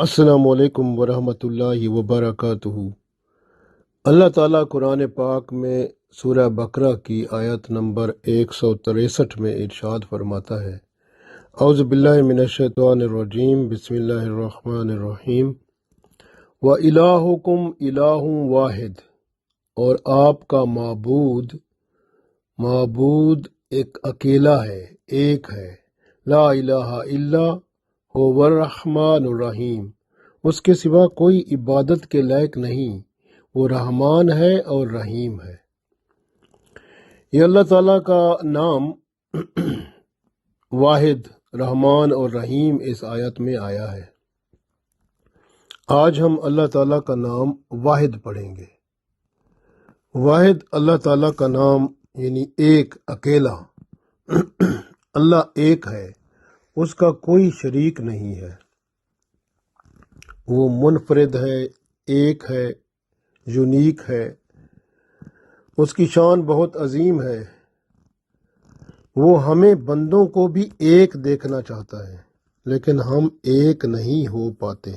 السلام علیکم ورحمۃ اللہ وبرکاتہ۔ اللہ تعالیٰ قرآن پاک میں سورہ بقرہ کی آیت نمبر 163 میں ارشاد فرماتا ہے، اعوذ باللہ من الشیطان الرجیم، بسم اللہ الرحمن الرحیم۔ وَإِلَٰهُكُمْ إِلَٰهٌ وَاحِدٌ، اور آپ کا معبود ایک اکیلا ہے، ایک ہے، لا الہ الا هو الرحمن الرحیم، اس کے سوا کوئی عبادت کے لائق نہیں، وہ رحمان ہے اور رحیم ہے۔ یہ اللہ تعالیٰ کا نام واحد، رحمان اور رحیم اس آیت میں آیا ہے۔ آج ہم اللہ تعالیٰ کا نام واحد پڑھیں گے۔ واحد اللہ تعالیٰ کا نام یعنی ایک، اکیلا۔ اللہ ایک ہے، اس کا کوئی شریک نہیں ہے، وہ منفرد ہے، ایک ہے، یونیک ہے، اس کی شان بہت عظیم ہے۔ وہ ہمیں بندوں کو بھی ایک دیکھنا چاہتا ہے، لیکن ہم ایک نہیں ہو پاتے،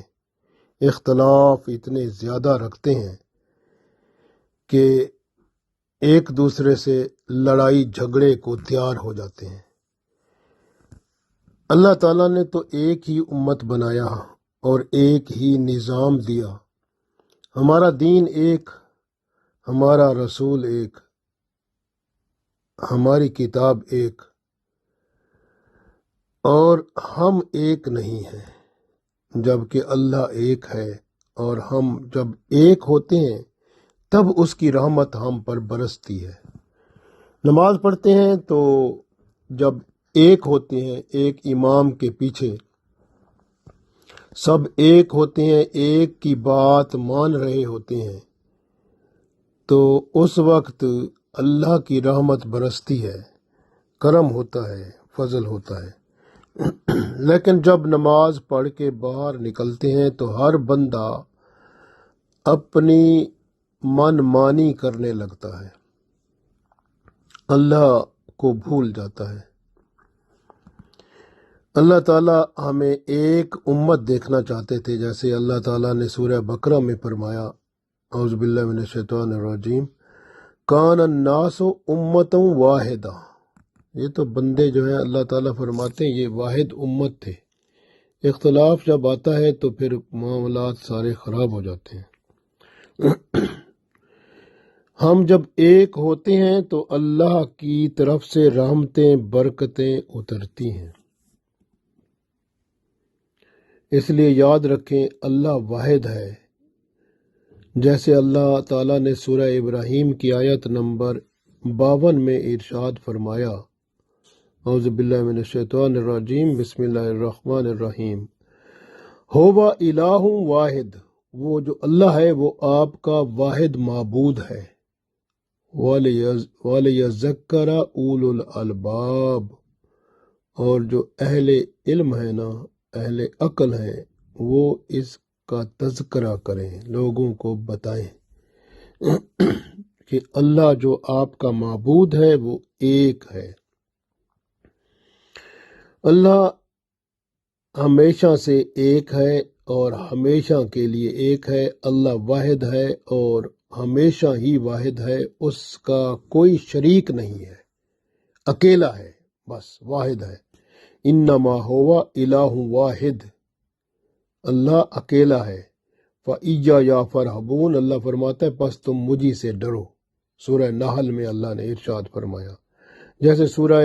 اختلاف اتنے زیادہ رکھتے ہیں کہ ایک دوسرے سے لڑائی جھگڑے کو تیار ہو جاتے ہیں۔ اللہ تعالیٰ نے تو ایک ہی امت بنایا اور ایک ہی نظام دیا، ہمارا دین ایک، ہمارا رسول ایک، ہماری کتاب ایک، اور ہم ایک نہیں ہیں، جبکہ اللہ ایک ہے، اور ہم جب ایک ہوتے ہیں تب اس کی رحمت ہم پر برستی ہے۔ نماز پڑھتے ہیں تو جب ایک ہوتے ہیں، ایک امام کے پیچھے سب ایک ہوتے ہیں، ایک کی بات مان رہے ہوتے ہیں، تو اس وقت اللہ کی رحمت برستی ہے، کرم ہوتا ہے، فضل ہوتا ہے۔ لیکن جب نماز پڑھ کے باہر نکلتے ہیں تو ہر بندہ اپنی من مانی کرنے لگتا ہے، اللہ کو بھول جاتا ہے۔ اللہ تعالیٰ ہمیں ایک امت دیکھنا چاہتے تھے، جیسے اللہ تعالیٰ نے سورہ بقرہ میں فرمایا، اعوذ باللہ من الشیطان الرجیم، کان الناس امۃ واحدہ۔ یہ تو بندے جو ہیں اللہ تعالیٰ فرماتے ہیں یہ واحد امت تھے۔ اختلاف جب آتا ہے تو پھر معاملات سارے خراب ہو جاتے ہیں۔ ہم جب ایک ہوتے ہیں تو اللہ کی طرف سے رحمتیں، برکتیں اترتی ہیں۔ اس لیے یاد رکھیں اللہ واحد ہے، جیسے اللہ تعالیٰ نے سورہ ابراہیم کی آیت نمبر 52 میں ارشاد فرمایا، اعوذ باللہ من الشیطان الرجیم، بسم اللہ الرحمن الرحیم، ہووا الہ واحد، وہ جو اللہ ہے وہ آپ کا واحد معبود ہے، وَلِيَذَّكَّرَ أُولُو الْأَلْبَابِ، اور جو اہل علم ہے نا، اہل عقل ہیں، وہ اس کا تذکرہ کریں، لوگوں کو بتائیں کہ اللہ جو آپ کا معبود ہے وہ ایک ہے۔ اللہ ہمیشہ سے ایک ہے اور ہمیشہ کے لیے ایک ہے، اللہ واحد ہے اور ہمیشہ ہی واحد ہے، اس کا کوئی شریک نہیں ہے، اکیلا ہے، بس واحد ہے۔ انما ہوا الہ واحد، اللہ اکیلا ہے۔ فَإِيَّايَ فَارْهَبُونَ، اللہ فرماتا ہے پس تم مجھی سے ڈرو۔ سورہ نحل میں اللہ نے ارشاد فرمایا، جیسے سورہ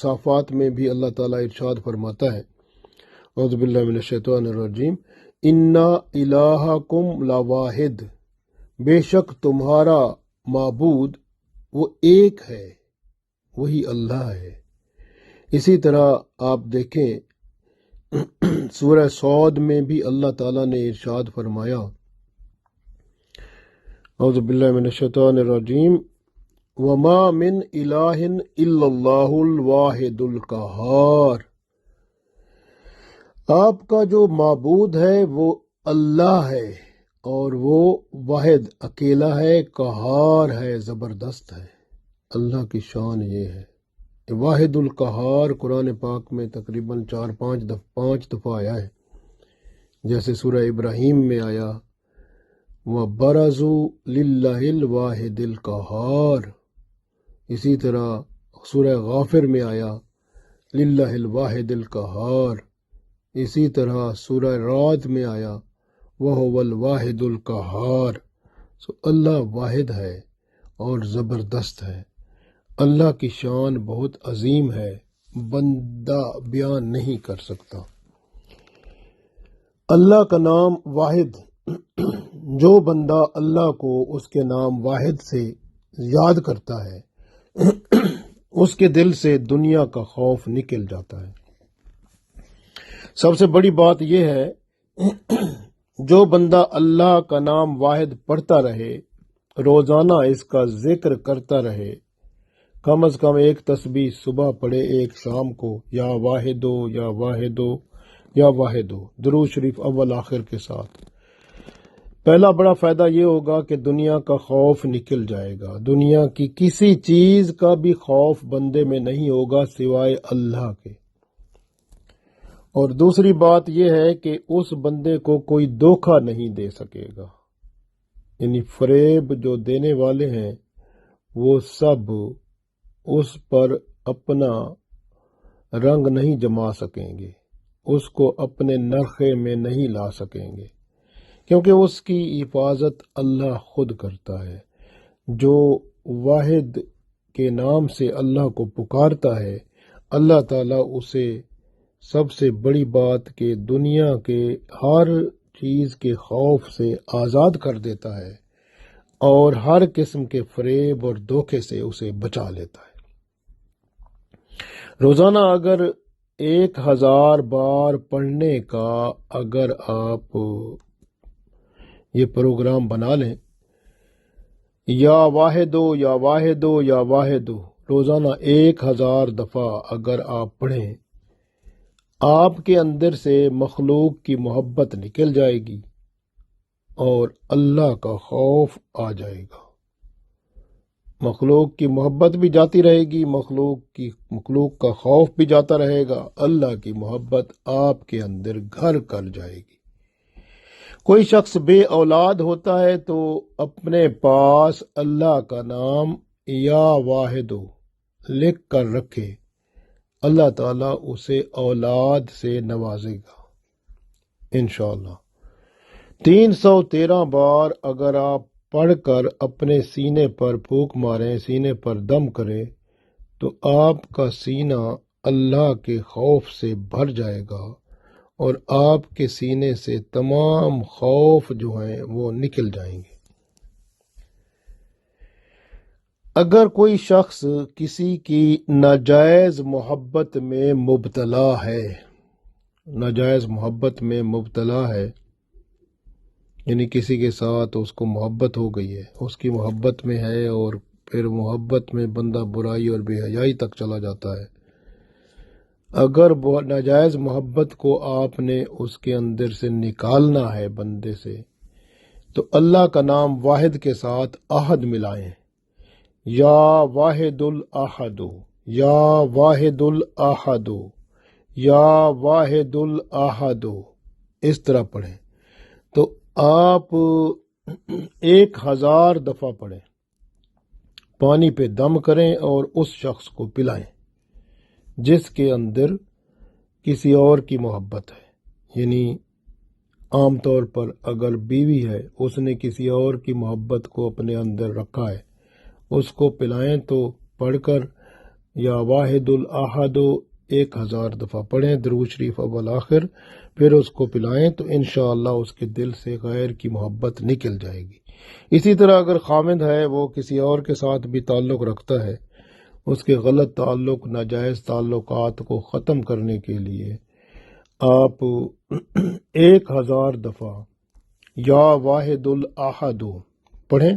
صافات میں بھی اللہ تعالیٰ ارشاد فرماتا ہے، اعوذ باللہ من الشیطان الرجیم، اِنَّا إِلَٰهَكُمْ لَوَاحِدٌ، بے شک تمہارا معبود وہ ایک ہے، وہی اللہ ہے۔ اسی طرح آپ دیکھیں سورہ صاد میں بھی اللہ تعالیٰ نے ارشاد فرمایا، اعوذ باللہ من الشیطان الرجیم، وَمَا مِنْ إِلَٰهٍ إِلَّا اللَّهُ الْوَاحِدُ الْقَهَّارُ، آپ کا جو معبود ہے وہ اللہ ہے اور وہ واحد اکیلا ہے، قہار ہے، زبردست ہے۔ اللہ کی شان یہ ہے، واحد القہار قرآن پاک میں تقریباً 4-5 دفعہ آیا ہے۔ جیسے سورہ ابراہیم میں آیا وَبَرَزُوا لِلَّهِ الْوَاحِدِ الْقَهَّارِ، اسی طرح سورہ غافر میں آیا للہ الواحد القہار، اسی طرح سورہ رعد میں آیا وَهُوَ الْوَاحِدُ الْقَهَّارِ۔ اللہ واحد ہے اور زبردست ہے، اللہ کی شان بہت عظیم ہے، بندہ بیان نہیں کر سکتا۔ اللہ کا نام واحد، جو بندہ اللہ کو اس کے نام واحد سے یاد کرتا ہے اس کے دل سے دنیا کا خوف نکل جاتا ہے۔ سب سے بڑی بات یہ ہے جو بندہ اللہ کا نام واحد پڑھتا رہے، روزانہ اس کا ذکر کرتا رہے، کم از کم ایک تسبیح صبح پڑھے، ایک شام کو، یا واحدو یا واحدو یا واحدو، درود شریف اول آخر کے ساتھ۔ پہلا بڑا فائدہ یہ ہوگا کہ دنیا کا خوف نکل جائے گا، دنیا کی کسی چیز کا بھی خوف بندے میں نہیں ہوگا سوائے اللہ کے۔ اور دوسری بات یہ ہے کہ اس بندے کو کوئی دھوکہ نہیں دے سکے گا، یعنی فریب جو دینے والے ہیں وہ سب اس پر اپنا رنگ نہیں جما سکیں گے، اس کو اپنے نرخے میں نہیں لا سکیں گے، کیونکہ اس کی حفاظت اللہ خود کرتا ہے۔ جو واحد کے نام سے اللہ کو پکارتا ہے، اللہ تعالیٰ اسے سب سے بڑی بات کہ دنیا کے ہر چیز کے خوف سے آزاد کر دیتا ہے اور ہر قسم کے فریب اور دھوکے سے اسے بچا لیتا ہے۔ روزانہ اگر 1000 بار پڑھنے کا اگر آپ یہ پروگرام بنا لیں، یا واحدو یا واحدو یا واحدو، روزانہ 1000 دفعہ اگر آپ پڑھیں، آپ کے اندر سے مخلوق کی محبت نکل جائے گی اور اللہ کا خوف آ جائے گا۔ مخلوق کی محبت بھی جاتی رہے گی، مخلوق کا خوف بھی جاتا رہے گا، اللہ کی محبت آپ کے اندر گھر کر جائے گی۔ کوئی شخص بے اولاد ہوتا ہے تو اپنے پاس اللہ کا نام یا واحدو لکھ کر رکھے، اللہ تعالیٰ اسے اولاد سے نوازے گا انشاءاللہ۔ 313 بار اگر آپ پڑھ کر اپنے سینے پر پھونک ماریں، سینے پر دم کریں، تو آپ کا سینہ اللہ کے خوف سے بھر جائے گا اور آپ کے سینے سے تمام خوف جو ہیں وہ نکل جائیں گے۔ اگر کوئی شخص کسی کی ناجائز محبت میں مبتلا ہے، ناجائز محبت میں مبتلا ہے، یعنی کسی کے ساتھ اس کو محبت ہو گئی ہے، اس کی محبت میں ہے اور پھر محبت میں بندہ برائی اور بے حیائی تک چلا جاتا ہے، اگر ناجائز محبت کو آپ نے اس کے اندر سے نکالنا ہے بندے سے، تو اللہ کا نام واحد کے ساتھ عہد ملائیں، یا واحد الاحد، یا واحد الاحد، یا واحد الاحد، اس طرح پڑھیں۔ تو آپ 1000 دفعہ پڑھیں، پانی پہ دم کریں اور اس شخص کو پلائیں جس کے اندر کسی اور کی محبت ہے، یعنی عام طور پر اگر بیوی ہے، اس نے کسی اور کی محبت کو اپنے اندر رکھا ہے، اس کو پلائیں۔ تو پڑھ کر یا واحد الاحد 1000 دفعہ پڑھیں، درود شریف اول آخر، پھر اس کو پلائیں تو انشاءاللہ اس کے دل سے غیر کی محبت نکل جائے گی۔ اسی طرح اگر خامد ہے، وہ کسی اور کے ساتھ بھی تعلق رکھتا ہے، اس کے غلط تعلق، ناجائز تعلقات کو ختم کرنے کے لیے آپ 1000 دفعہ یا واحد الاحد پڑھیں،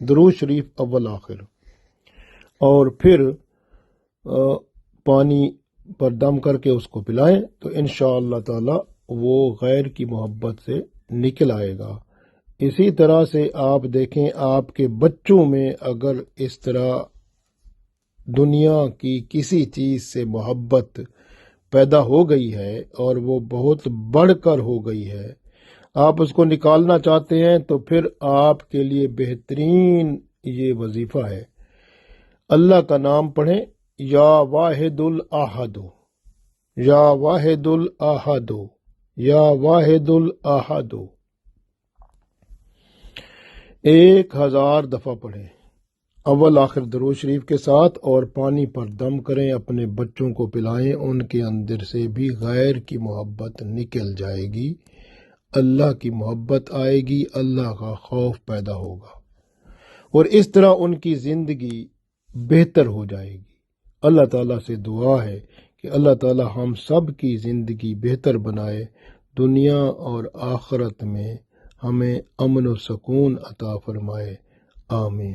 درود شریف اول آخر، اور پھر پانی پر دم کر کے اس کو پلائیں تو انشاءاللہ تعالی وہ غیر کی محبت سے نکل آئے گا۔ اسی طرح سے آپ دیکھیں آپ کے بچوں میں اگر اس طرح دنیا کی کسی چیز سے محبت پیدا ہو گئی ہے اور وہ بہت بڑھ کر ہو گئی ہے، آپ اس کو نکالنا چاہتے ہیں تو پھر آپ کے لیے بہترین یہ وظیفہ ہے، اللہ کا نام پڑھیں، یا واحد الاحد، یا واحد الاحد، یا واحد الاحد، 1000 دفعہ پڑھیں، اول آخر درود شریف کے ساتھ، اور پانی پر دم کریں، اپنے بچوں کو پلائیں، ان کے اندر سے بھی غیر کی محبت نکل جائے گی، اللہ کی محبت آئے گی، اللہ کا خوف پیدا ہوگا، اور اس طرح ان کی زندگی بہتر ہو جائے گی۔ اللہ تعالیٰ سے دعا ہے کہ اللہ تعالیٰ ہم سب کی زندگی بہتر بنائے، دنیا اور آخرت میں ہمیں امن و سکون عطا فرمائے، آمین۔